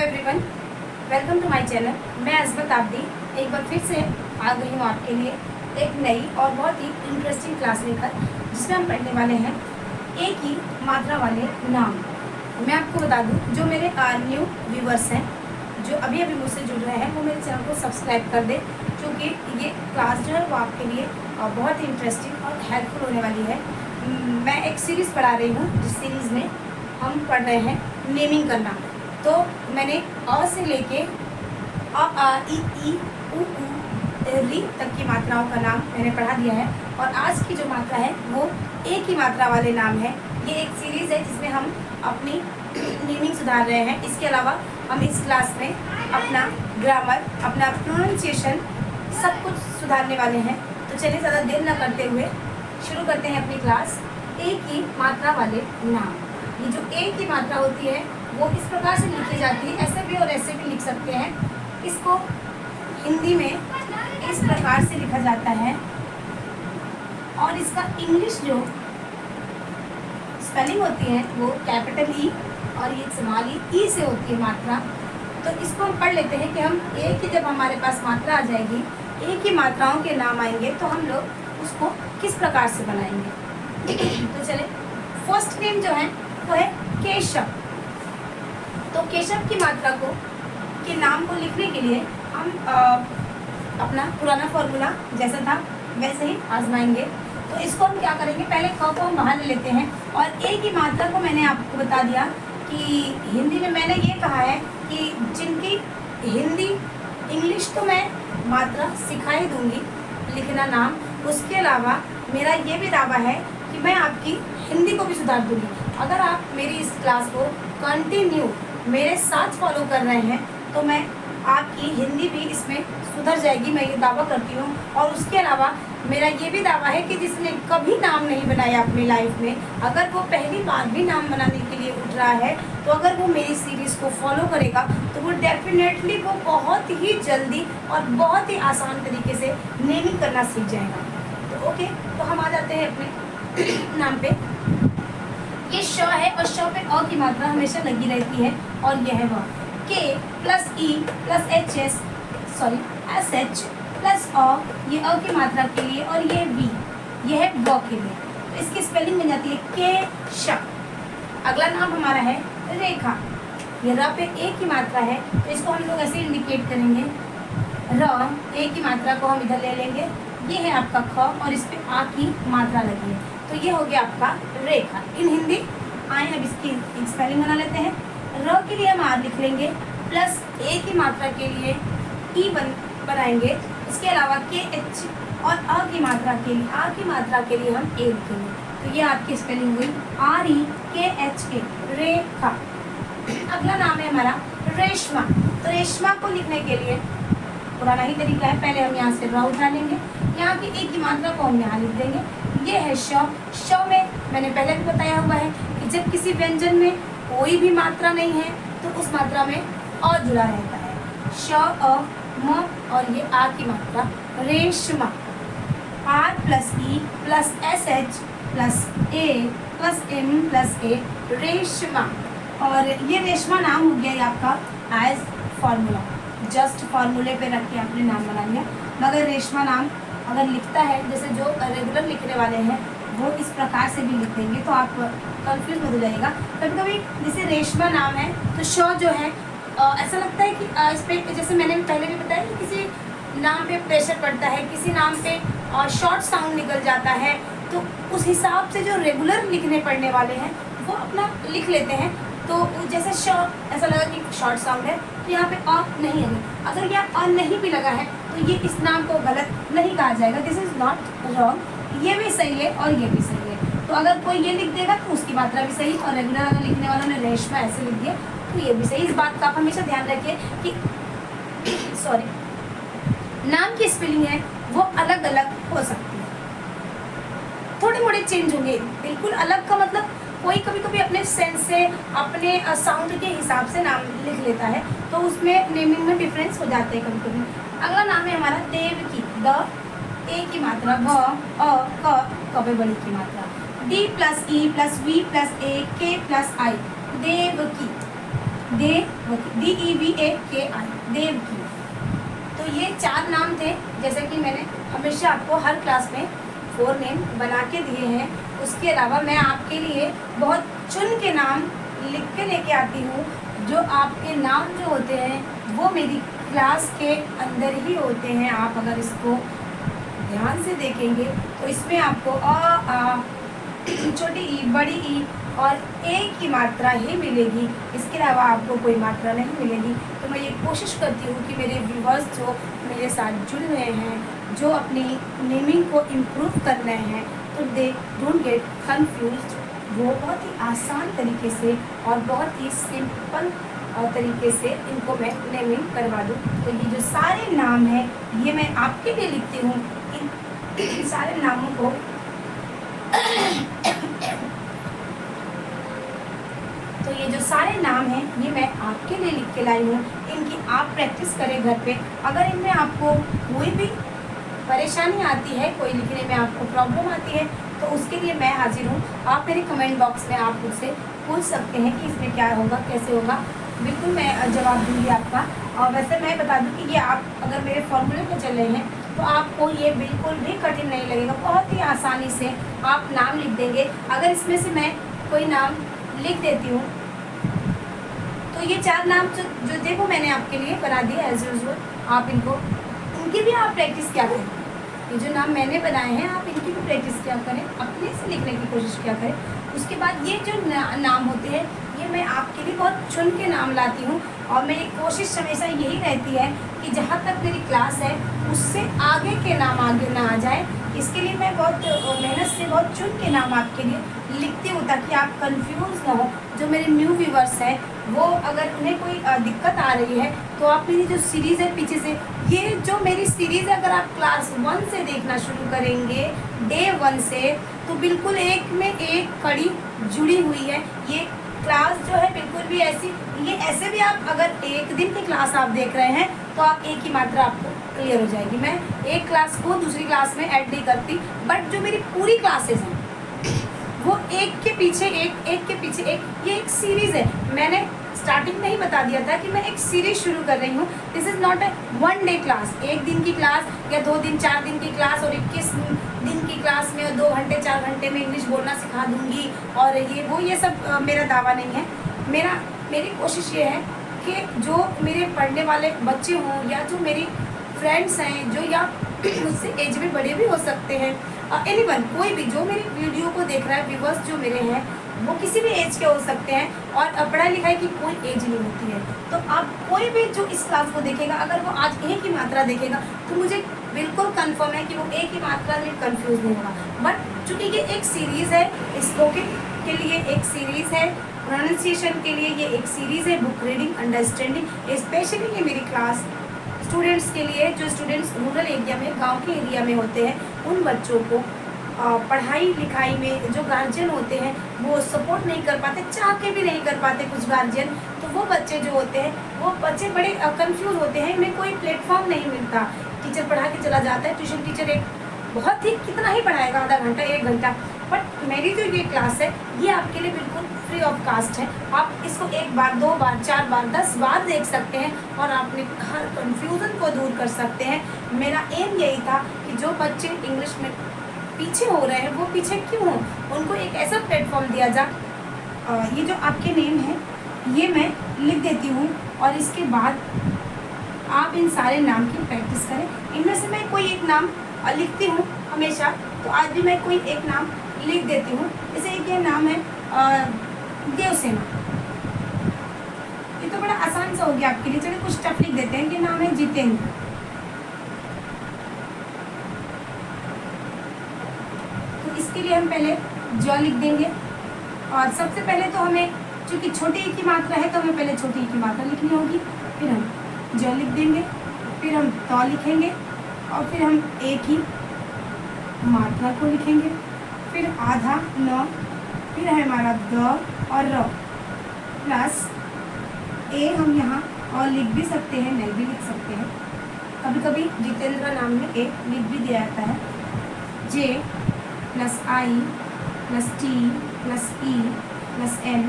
Everyone, welcome to my channel. मैं Azmat Abdi एक बार फिर से आ गई हूँ आपके लिए एक नई और बहुत ही इंटरेस्टिंग क्लास लेकर, जिसमें हम पढ़ने वाले हैं एक ही मात्रा वाले नाम। मैं आपको बता दूँ, जो मेरे न्यू व्यूवर्स हैं, जो अभी अभी मुझसे जुड़ रहे हैं, वो मेरे चैनल को सब्सक्राइब कर दें, क्योंकि ये क्लास जो है वो आपके लिए बहुत ही इंटरेस्टिंग और हेल्पफुल होने वाली है। मैं एक सीरीज़ पढ़ा रही हूँ, जिस सीरीज़ में हम पढ़ रहे हैं नेमिंग करना। तो मैंने अ से लेके अ आ इ ई उ री तक की मात्राओं का नाम मैंने पढ़ा दिया है, और आज की जो मात्रा है वो एक ही मात्रा वाले नाम है। ये एक सीरीज़ है जिसमें हम अपनी नेमिंग सुधार रहे हैं। इसके अलावा हम इस क्लास में अपना ग्रामर, अपना प्रोनाउंसिएशन सब कुछ सुधारने वाले हैं। तो चलिए ज़्यादा देर न करते हुए शुरू करते हैं अपनी क्लास। एक ही मात्रा वाले नाम। ये जो एक ही मात्रा होती है वो इस प्रकार से लिखी जाती है, ऐसे भी और ऐसे भी लिख सकते हैं। इसको हिंदी में इस प्रकार से लिखा जाता है, और इसका इंग्लिश जो स्पेलिंग होती है वो कैपिटल ई और ये स्मॉल ई से होती है मात्रा। तो इसको हम पढ़ लेते हैं कि हम एक ही, जब हमारे पास मात्रा आ जाएगी, एक ही मात्राओं के नाम आएंगे, तो हम लोग उसको किस प्रकार से बनाएंगे। तो चले, फर्स्ट नेम जो है वो है केशव। तो केशव की मात्रा को, के नाम को लिखने के लिए हम अपना पुराना फॉर्मूला जैसा था वैसे ही आजमाएंगे। तो इसको हम क्या करेंगे, पहले क को हम बाहर ले लेते हैं, और एक ही मात्रा को मैंने आपको बता दिया कि हिंदी में मैंने ये कहा है कि जिनकी हिंदी इंग्लिश तो मैं मात्रा सिखा ही दूँगी लिखना नाम, उसके अलावा मेरा ये भी दावा है कि मैं आपकी हिंदी को भी सुधार दूँगी। अगर आप मेरी इस क्लास को कंटिन्यू मेरे साथ फॉलो कर रहे हैं तो मैं आपकी हिंदी भी इसमें सुधर जाएगी, मैं ये दावा करती हूँ। और उसके अलावा मेरा ये भी दावा है कि जिसने कभी नाम नहीं बनाया अपनी लाइफ में, अगर वो पहली बार भी नाम बनाने के लिए उठ रहा है, तो अगर वो मेरी सीरीज़ को फॉलो करेगा तो वो डेफिनेटली वो बहुत ही जल्दी और बहुत ही आसान तरीके से नेमिंग करना सीख जाएगा। तो ओके, तो हम आ जाते हैं अपने नाम पे। ये श है, और श पे अ की मात्रा हमेशा लगी रहती है, और यह है वह K plus E plus H S sorry S H plus A, ये अ की मात्रा के लिए, और ये वी, ये है व के लिए। तो इसकी स्पेलिंग बन जाती है के श। अगला नाम हमारा है रेखा। ये र पे ए की मात्रा है, तो इसको हम लोग ऐसे इंडिकेट करेंगे, र ए की मात्रा को हम इधर ले लेंगे। ये है आपका ख, और इस पे आ की मात्रा लगी है, तो ये हो गया आपका रेखा इन हिंदी। आए अब इसकी स्पेलिंग बना लेते हैं। र के लिए हम आर लिख लेंगे, प्लस ए की मात्रा के लिए ई बनाएंगे। इसके अलावा के एच, और अ की मात्रा के लिए, आ की मात्रा के लिए हम ए लिखेंगे। तो ये आपकी स्पेलिंग हुई आर ई के एच ए, रेखा। अगला नाम है हमारा रेशमा। तो रेशमा को लिखने के लिए पुराना ही तरीका है, पहले हम यहाँ से र उठा लेंगे, यहाँ की एक की मात्रा को हम यहाँ लिख देंगे। ये है श। श में मैंने पहले भी बताया हुआ है कि जब किसी व्यंजन में कोई भी मात्रा नहीं है तो उस मात्रा में अ जुड़ा रहता है। श अ म, और ये आ की मात्रा Reshma. R plus E plus S H plus A plus M plus A, Reshma. और ये रेशमा नाम हो गया ये आपका एज फार्मूला, जस्ट फार्मूले पे रख के आपने नाम बना लिया। मगर रेशमा नाम अगर लिखता है, जैसे जो रेगुलर लिखने वाले हैं वो इस प्रकार से भी लिख देंगे, तो आप कंफ्यूज मत हो जाइएगा। कभी कभी जैसे रेशमा नाम है तो श जो है ऐसा लगता है कि इस पर, जैसे मैंने पहले भी बताया कि किसी नाम पे प्रेशर पड़ता है, किसी नाम पे शॉर्ट साउंड निकल जाता है, तो उस हिसाब से जो रेगुलर लिखने पढ़ने वाले हैं वो अपना लिख लेते हैं। तो जैसे श ऐसा लगा कि शॉर्ट साउंड है, तो यहाँ पे अ नहीं है। अगर यहाँ अ नहीं भी लगा है तो ये इस नाम को गलत नहीं कहा जाएगा, दिस इज़ नॉट रॉन्ग। ये भी सही है और ये भी सही है। तो अगर कोई ये लिख देगा तो उसकी मात्रा भी सही, और रेगुलर अगर लिखने वालों ने रेशमा ऐसे लिख दिया तो ये भी सही। इस बात का आप हमेशा ध्यान रखिए कि सॉरी नाम की स्पेलिंग है वो अलग अलग हो सकती है, थोड़े मोड़े चेंज होंगे। बिल्कुल अलग का मतलब कोई कभी कभी अपने सेंस से, अपने साउंड के हिसाब से नाम लिख लेता है, तो उसमें नेमिंग में डिफरेंस हो जाते हैं कभी कभी। अगला नाम है हमारा देवकी। द ए की मात्रा, व अ क पे बड़ी की मात्रा, D plus E plus V plus A K plus I, Devaki. DEVAKI, Devaki. तो ये 4 नाम थे, जैसे कि मैंने हमेशा आपको हर क्लास में 4 नेम बना के दिए हैं। उसके अलावा मैं आपके लिए बहुत चुन के नाम लिख के लेके आती हूँ, जो आपके नाम जो होते हैं वो मेरी क्लास के अंदर ही होते हैं। आप अगर इसको ध्यान से देखेंगे तो इसमें आपको आ छोटी ई, बड़ी ई और एक ही मात्रा ही मिलेगी, इसके अलावा आपको कोई मात्रा नहीं मिलेगी। तो मैं ये कोशिश करती हूँ कि मेरे व्यूवर्स जो मेरे साथ जुड़ रहे हैं, जो अपनी नेमिंग को इम्प्रूव कर रहे हैं, तो दे डोंट गेट कन्फ्यूज्ड। वो बहुत ही आसान तरीके से और बहुत ही सिंपल तरीके से इनको मैं नेमिंग करवा दूँ। तो ये जो सारे नाम हैं ये मैं आपके लिए लिखती हूँ। इन सारे नामों को तो ये जो सारे नाम हैं ये मैं आपके लिए लिख के लाई हूँ। इनकी आप प्रैक्टिस करें घर पे। अगर इनमें आपको कोई भी परेशानी आती है, कोई लिखने में आपको प्रॉब्लम आती है, तो उसके लिए मैं हाजिर हूँ। आप मेरे कमेंट बॉक्स में आप मुझसे पूछ सकते हैं कि इसमें क्या होगा, कैसे होगा, बिल्कुल मैं जवाब दूँगी आपका। और वैसे मैं बता दूँ कि ये आप अगर मेरे फॉर्मूले पर चल रहे हैं तो आपको ये बिल्कुल भी कठिन नहीं लगेगा। बहुत ही आसानी से आप नाम लिख देंगे। अगर इसमें से मैं कोई नाम लिख देती हूँ तो ये 4 नाम जो देखो मैंने आपके लिए बना दिया एज यूजुअल। आप इनकी भी आप प्रैक्टिस क्या करें। ये जो नाम मैंने बनाए हैं आप इनकी भी प्रैक्टिस क्या करें, अपने से लिखने की कोशिश क्या करें। उसके बाद ये जो नाम होते हैं ये मैं आपके लिए बहुत चुन के नाम लाती हूँ। और मेरी कोशिश हमेशा यही रहती है कि जहाँ तक मेरी क्लास है उससे आगे के नाम आगे ना आ जाए। इसके लिए मैं बहुत मेहनत से बहुत चुन के नाम आपके लिए लिखती हूँ, ताकि आप कंफ्यूज ना हो। जो मेरे न्यू व्यूवर्स हैं वो अगर उन्हें कोई दिक्कत आ रही है तो आप मेरी जो सीरीज़ है पीछे से, ये जो मेरी सीरीज़ है अगर आप क्लास 1 से देखना शुरू करेंगे, डे 1 से, तो बिल्कुल एक में एक कड़ी जुड़ी हुई है। ये क्लास जो है बिल्कुल भी ऐसी, ये ऐसे भी आप अगर एक दिन की क्लास आप देख रहे हैं तो आप एक ही मात्रा आपको क्लियर हो जाएगी। मैं एक क्लास को दूसरी क्लास में ऐड नहीं करती, बट जो मेरी पूरी क्लासेस हैं वो एक के पीछे एक के पीछे एक, ये एक सीरीज़ है। मैंने स्टार्टिंग में ही बता दिया था कि मैं एक सीरीज शुरू कर रही हूँ। This is not a 1 day class, 1 दिन की क्लास या 2 दिन 4 दिन की क्लास और 21 दिन की क्लास में 2 घंटे 4 घंटे में इंग्लिश बोलना सिखा दूँगी और ये सब मेरा दावा नहीं है। मेरी कोशिश ये है कि जो मेरे पढ़ने वाले बच्चे हों या जो मेरी फ्रेंड्स हैं, जो या मुझसे एज में बड़े भी हो सकते हैं, एनीवन, कोई भी जो मेरी वीडियो को देख रहा है, व्यूवर्स जो मेरे हैं वो किसी भी एज के हो सकते हैं और पढ़ाई लिखाई की कोई एज नहीं होती है। तो आप कोई भी जो इस क्लास को देखेगा, अगर वो आज एक ही मात्रा देखेगा तो मुझे बिल्कुल कंफर्म है कि वो एक ही मात्रा में कंफ्यूज नहीं होगा। बट चूँकि ये एक सीरीज़ है, स्पोकन के लिए एक सीरीज़ है, प्रोनाउंसिएशन के लिए ये एक सीरीज़ है, बुक रीडिंग, अंडरस्टैंडिंग, स्पेशली ये मेरी क्लास स्टूडेंट्स के लिए, जो स्टूडेंट्स रूरल एरिया में, गांव के एरिया में होते हैं, उन बच्चों को पढ़ाई लिखाई में जो गार्जियन होते हैं वो सपोर्ट नहीं कर पाते, चाह के भी नहीं कर पाते कुछ गार्जियन, तो वो बच्चे जो होते हैं वो बच्चे बड़े कंफ्यूज होते हैं। इन्हें कोई प्लेटफॉर्म नहीं मिलता। टीचर पढ़ा के चला जाता है, ट्यूशन टीचर एक बहुत ही कितना ही पढ़ाएगा, आधा घंटा 1 घंटा, बट मेरी जो ये क्लास है ये आपके लिए बिल्कुल फ्री ऑफ कास्ट है। आप इसको 1 बार 2 बार 4 बार 10 बार देख सकते हैं और अपने हर कंफ्यूजन को दूर कर सकते हैं। मेरा एम यही था कि जो बच्चे इंग्लिश में पीछे हो रहे हैं वो पीछे क्यों हो, उनको एक ऐसा प्लेटफॉर्म दिया जा। ये जो आपके नेम है ये मैं लिख देती हूँ और इसके बाद आप इन सारे नाम की प्रैक्टिस करें। इनमें से मैं कोई एक नाम लिखती हूँ हमेशा, तो आज भी मैं कोई एक नाम लिख देती हूँ। जैसे एक ये नाम है देवसेना, ये तो बड़ा आसान सा हो गया आपके लिए। चलिए कुछ टफ लिख देते हैं। ये नाम है जितेंद्र, तो इसके लिए हम पहले ज लिख देंगे और सबसे पहले तो हमें, चूँकि छोटी ई की मात्रा है तो हमें पहले छोटी ई की मात्रा लिखनी होगी, फिर हम ज लिख देंगे, फिर हम त लिखेंगे और फिर हम एक ही मात्रा को लिखेंगे, फिर आधा न, फिर है हमारा द और र प्लस ए। हम यहाँ और लिख भी सकते हैं, नहीं भी लिख सकते हैं, कभी कभी जितेंद्र नाम में ए लिख भी दिया जाता है। J plus I plus T plus E plus N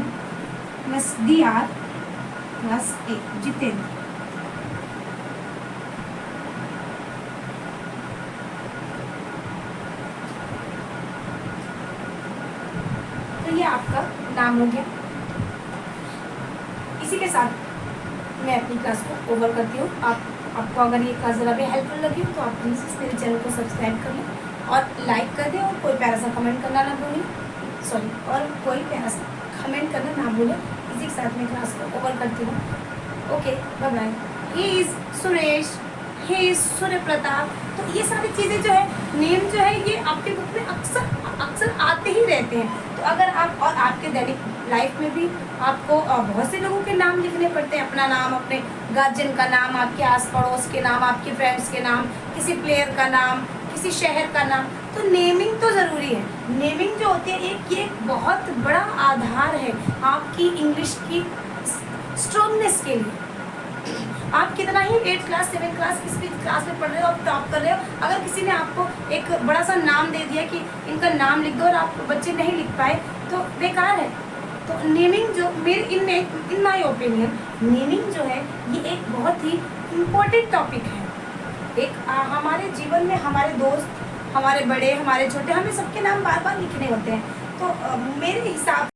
plus D R class 8 Jitendra. तो ये आपका नाम हो गया। इसी के साथ मैं अपनी क्लास को ओवर करती हूँ। आपको अगर ये क्लास ज़रा भी हेल्पफुल लगी हो तो आप प्लीज़ मेरे चैनल को सब्सक्राइब कर लें और लाइक कर दें, और कोई प्यारा सा कमेंट करना ना भूलें। और कोई प्यारा सा कमेंट करना ना भूलें। इसी के साथ मैं क्लास को ओवर करती हूँ। Okay, bye bye. He is Suresh, he is Surya Pratap. तो ये सारी चीज़ें जो है, नेम जो है, ये आपके बुक में अक्सर आते ही रहते हैं। तो अगर आप और आपके दैनिक लाइफ में भी आपको बहुत से लोगों के नाम लिखने पड़ते हैं, अपना नाम, अपने गार्जियन का नाम, आपके आस पड़ोस के नाम, आपके फ्रेंड्स के नाम, किसी प्लेयर का नाम, किसी शहर का नाम। तो नेमिंग तो ज़रूरी है। नेमिंग जो होती है ये एक बहुत बड़ा आधार है आपकी इंग्लिश की स्ट्रॉन्गनेस के लिए। आप कितना ही 8th क्लास 7th क्लास किसी भी क्लास में पढ़ रहे हो, आप टॉप कर रहे हो, अगर किसी ने आपको एक बड़ा सा नाम दे दिया कि इनका नाम लिख दो और आप बच्चे नहीं लिख पाए तो बेकार है। तो नेमिंग जो इन माय ओपिनियन, नेमिंग जो है ये एक बहुत ही इम्पोर्टेंट टॉपिक है। एक हमारे जीवन में हमारे दोस्त, हमारे बड़े, हमारे छोटे, हमें सबके नाम बार बार लिखने होते हैं। तो मेरे हिसाब